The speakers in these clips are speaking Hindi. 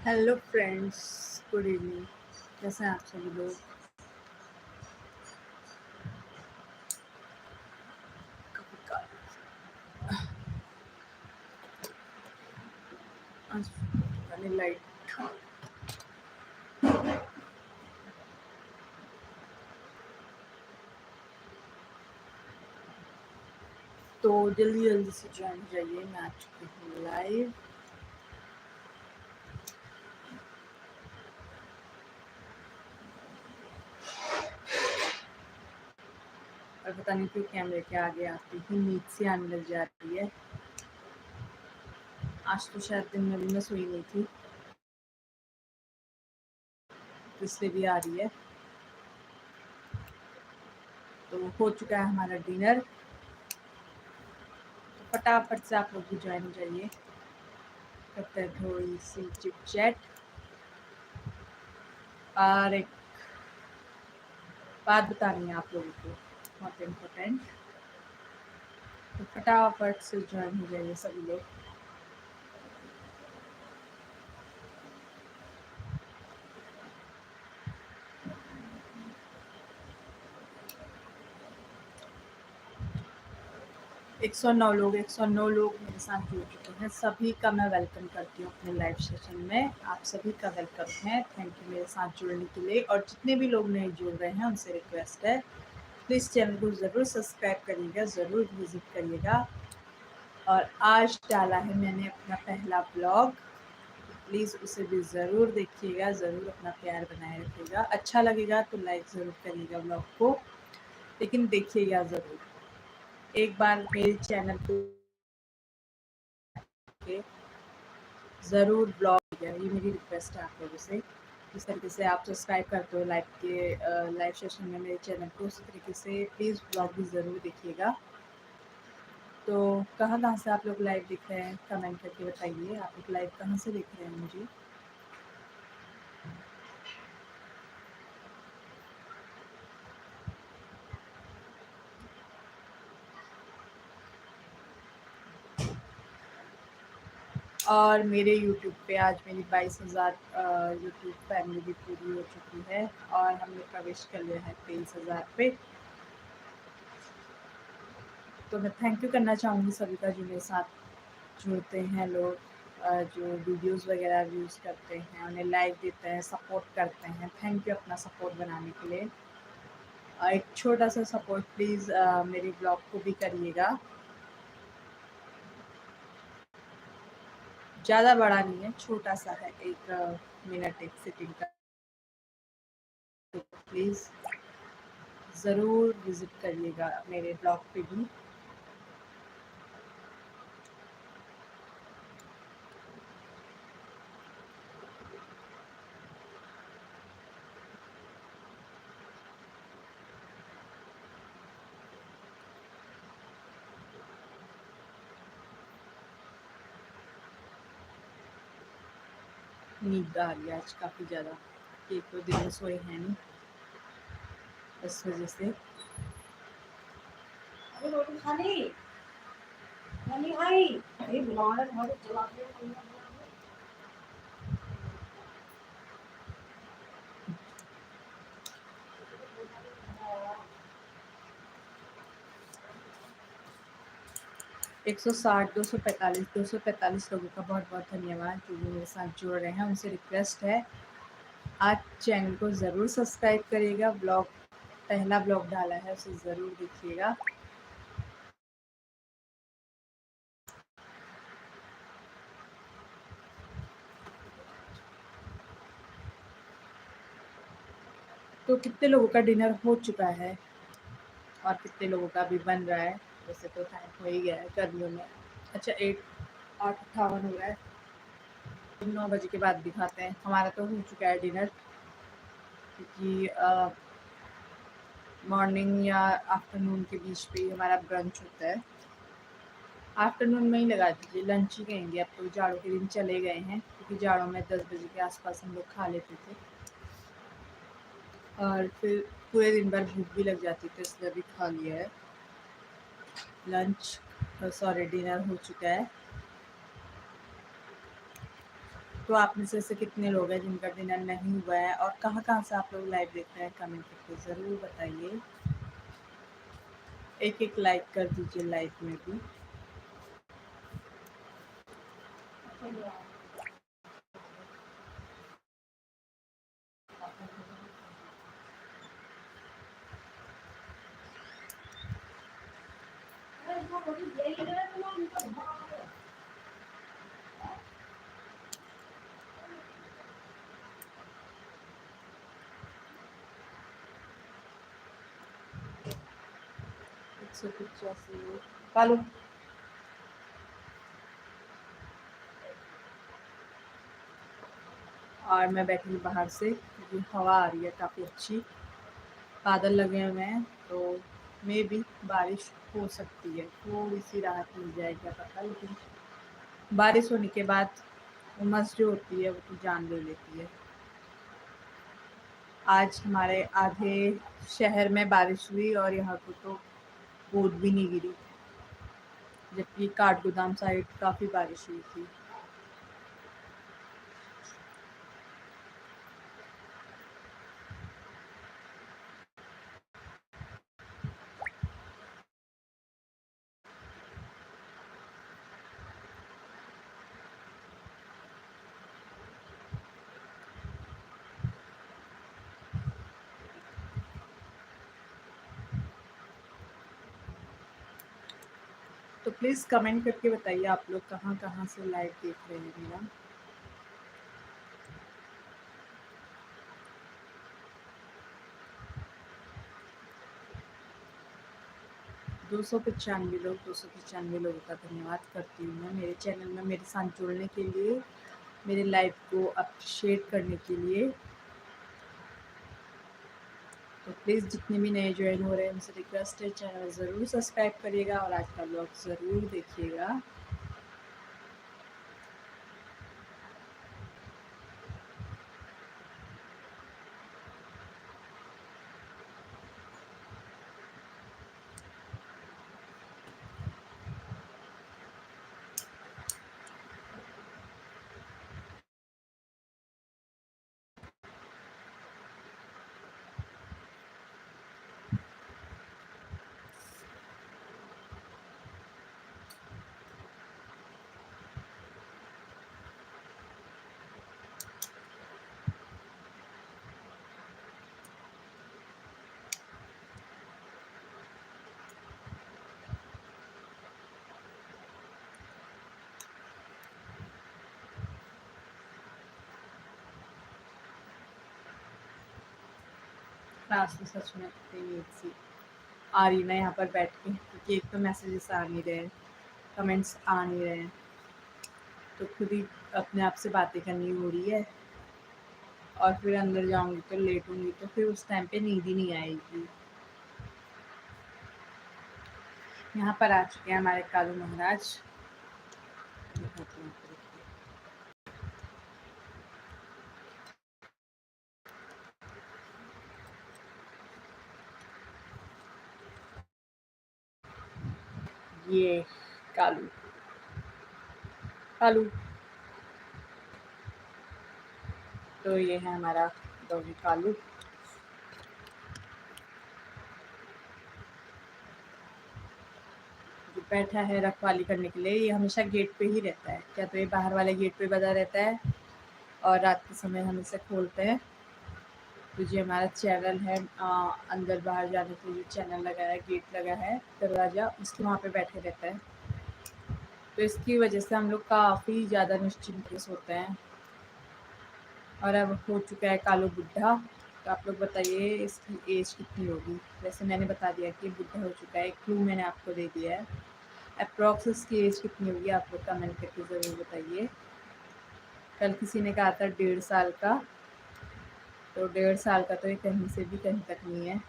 Hello friends, good evening. कैसे हैं आप सभी लोग? आज वाली लाइट तो जल्दी जल्दी से ज्वाइन हो जाइए। मैं आ चुकी हूँ लाइव। और पता नहीं क्यों कैमरे के आगे आती हूँ नींद से आने लग जाती है। आज तो शायद दिन में भी मैं सोई नहीं थी, तो इसलिए भी आ रही है। तो हो चुका है हमारा डिनर, तो फटाफट से आप लोग भी ज्वाइन हो जाइए। करते हैं थोड़ी सी चिट चैट। और एक बात बतानी है आप लोगों को, बहुत इम्पोर्टेंट। तो फटाफट से ज्वाइन हो जाइए सभी लोग। एक सौ नौ लोग मेरे साथ जुड़ चुके हैं। सभी का मैं वेलकम करती हूँ अपने लाइव सेशन में। आप सभी का वेलकम है। थैंक यू मेरे साथ जुड़ने के लिए। और जितने भी लोग नहीं जुड़ रहे हैं उनसे रिक्वेस्ट है, प्लीज़ चैनल को ज़रूर सब्सक्राइब करिएगा, ज़रूर विजिट करिएगा। और आज डाला है मैंने अपना पहला ब्लॉग, प्लीज़ उसे भी ज़रूर देखिएगा, ज़रूर अपना प्यार बनाए रखिएगा। अच्छा लगेगा तो लाइक ज़रूर करिएगा ब्लॉग को, लेकिन देखिएगा ज़रूर। एक बार मेरे चैनल को ज़रूर ब्लॉग, ये मेरी रिक्वेस्ट है आप लोगों से। जिस तरीके से आप सब्सक्राइब करते हो लाइव सेशन में मेरे चैनल को, उसी तरीके से प्लीज़ ब्लॉग भी ज़रूर देखिएगा। तो कहाँ से आप लोग लाइव देख रहे हैं, कमेंट करके बताइए। आप लोग लाइव कहाँ से देख रहे हैं मुझे? और मेरे यूट्यूब पे आज मेरी 22,000 यूट्यूब फैमिली भी पूरी हो चुकी है और हमने प्रवेश कर लिया है 23,000 पे। तो मैं थैंक यू करना चाहूँगी सभी का जो मेरे साथ जुड़ते हैं लोग, जो वीडियोस वगैरह व्यूज़ करते हैं, उन्हें लाइक देते हैं, सपोर्ट करते हैं। थैंक यू अपना सपोर्ट बनाने के लिए। एक छोटा सा सपोर्ट प्लीज़ मेरे ब्लॉग को भी करिएगा। ज़्यादा बड़ा नहीं है, छोटा सा है, 1 मिनट 1 सेकंड का। तो प्लीज़ ज़रूर विज़िट करिएगा मेरे ब्लॉग पे भी। नींद आ रही है आज काफ़ी ज़्यादा, एक तो दिन में सोए हैं नहीं, इस वजह से। रोटी खा ली नहीं भाई, ये बुलाने घर चला के 160, 245 लोगों का बहुत बहुत धन्यवाद जो भी मेरे साथ जुड़ रहे हैं। उनसे रिक्वेस्ट है, आज चैनल को ज़रूर सब्सक्राइब करिएगा। पहला ब्लॉग डाला है, उसे ज़रूर देखिएगा। तो कितने लोगों का डिनर हो चुका है और कितने लोगों का भी बन रहा है? वैसे तो टाइम हो ही गया है गर्मियों में। अच्छा, 8:58 हो रहा है। 9 बजे के बाद भी खाते हैं। हमारा तो हो चुका है डिनर, क्योंकि मॉर्निंग या आफ्टरनून के बीच पे ही हमारा ब्रंच होता है। आफ्टरनून में ही लगा दीजिए, लंच ही कहेंगे। अब तो जाड़ों के दिन चले गए हैं, क्योंकि जाड़ों में 10 बजे के आसपास हम लोग खा लेते थे और फिर पूरे दिन भर भूख भी लग जाती थी, इसलिए अभी खा लिया है लंच। सॉरी डिनर हो चुका है। तो आप में से ऐसे कितने लोग हैं जिनका डिनर नहीं हुआ है, और कहाँ-कहाँ से आप लोग लाइव देख रहे हैं, कमेंट करके ज़रूर बताइए। एक-एक लाइक कर दीजिए लाइव में भी। कालू और मैं बैठी हूँ बाहर से, क्योंकि हवा आ रही है काफ़ी अच्छी, बादल लगे हुए हैं, तो मे भी बारिश हो सकती है, थोड़ी सी राहत मिल जाए क्या पता। लेकिन बारिश होने के बाद उमस जो होती है वो तो जान ले लेती है। आज हमारे आधे शहर में बारिश हुई और यहाँ को तो बूंद भी नहीं गिरी, जबकि काठगोदाम साइड काफ़ी बारिश हुई थी। तो प्लीज़ कमेंट करके बताइए आप लोग कहाँ-कहाँ से लाइव देख रहे हैं मेरा। दो सौ पचानवे लोगों का धन्यवाद करती हूँ मैं मेरे चैनल में मेरे साथ जुड़ने के लिए, मेरे लाइव को अप्रिशिएट करने के लिए। तो प्लीज़ जितने भी नए ज्वाइन हो रहे हैं उनसे रिक्वेस्ट है, चैनल ज़रूर सब्सक्राइब करिएगा और आज का ब्लॉग ज़रूर देखिएगा। क्लास तो सच में तेज सी आ रही ना यहाँ पर बैठ के, क्योंकि एक तो मैसेजेस आ नहीं रहे, कमेंट्स आ नहीं रहे, तो खुद ही अपने आप से बातें करनी हो रही है, और फिर अंदर जाऊँगी तो लेटूँगी तो फिर उस टाइम पे नींद ही नहीं आएगी। यहाँ पर आ चुके हैं हमारे कालू महाराज। ये कालू कालू तो ये है हमारा डॉगी कालू। जो बैठा है रखवाली करने के लिए, ये हमेशा गेट पे ही रहता है, क्या तो ये बाहर वाले गेट पे बंधा रहता है और रात के समय हम इसे खोलते हैं। तो ये हमारा चैनल है, अंदर बाहर जाने के लिए चैनल लगा है, गेट लगा है, दरवाज़ा, उसके वहाँ पे बैठे रहता है। तो इसकी वजह से हम लोग काफ़ी ज़्यादा निश्चिंत सोते हैं। और अब हो चुका है कालू बुढ़ा। तो आप लोग बताइए इसकी एज कितनी होगी। वैसे मैंने बता दिया कि बुढ़ा हो चुका है, क्लू मैंने आपको दे दिया है। अप्रॉक्स इसकी एज कितनी होगी आप लोग कमेंट करके ज़रूर बताइए। कल किसी ने कहा था 1.5 साल का, तो 1.5 साल का तो ये कहीं से भी कहीं तक नहीं है।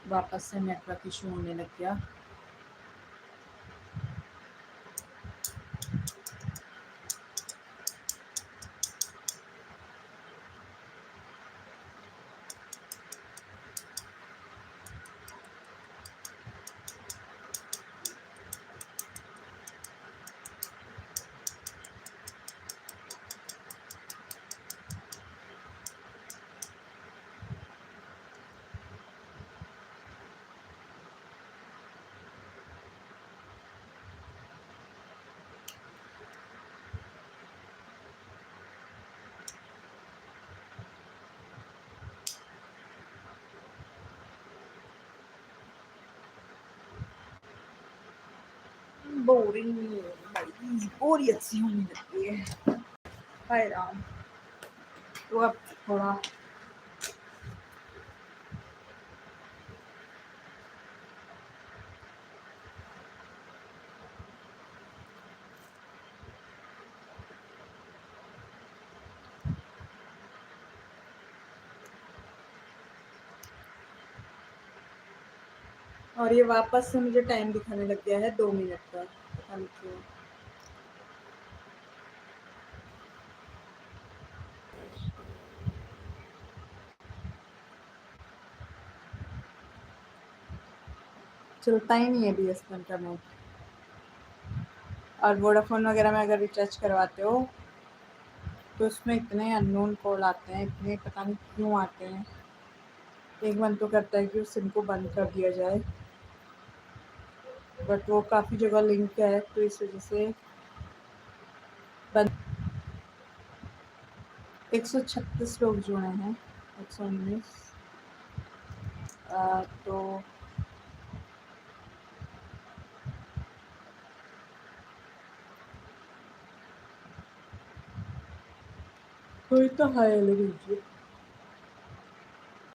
वापस से नेटवर्क इशू होने लग गया। बोरिंग बड़ी बोरियत सी होने लगती है। हाय राम। तो अब थोड़ा और ये वापस से मुझे टाइम दिखाने लग गया है 2 मिनट का, पता नहीं क्यों। चलता ही नहीं है बीएसएनएल का नेट। और वोडाफोन वगैरह में अगर रिचार्ज करवाते हो तो उसमें इतने अननोन कॉल आते हैं, इतने पता नहीं क्यों आते हैं। एक मन तो करता है कि उस सिम को बंद कर दिया जाए, बट वो काफ़ी जगह लिंक है तो इस वजह से बंद। 136 लोग जुड़े हैं, 119। तो कोई तो हाय ले लीजिए।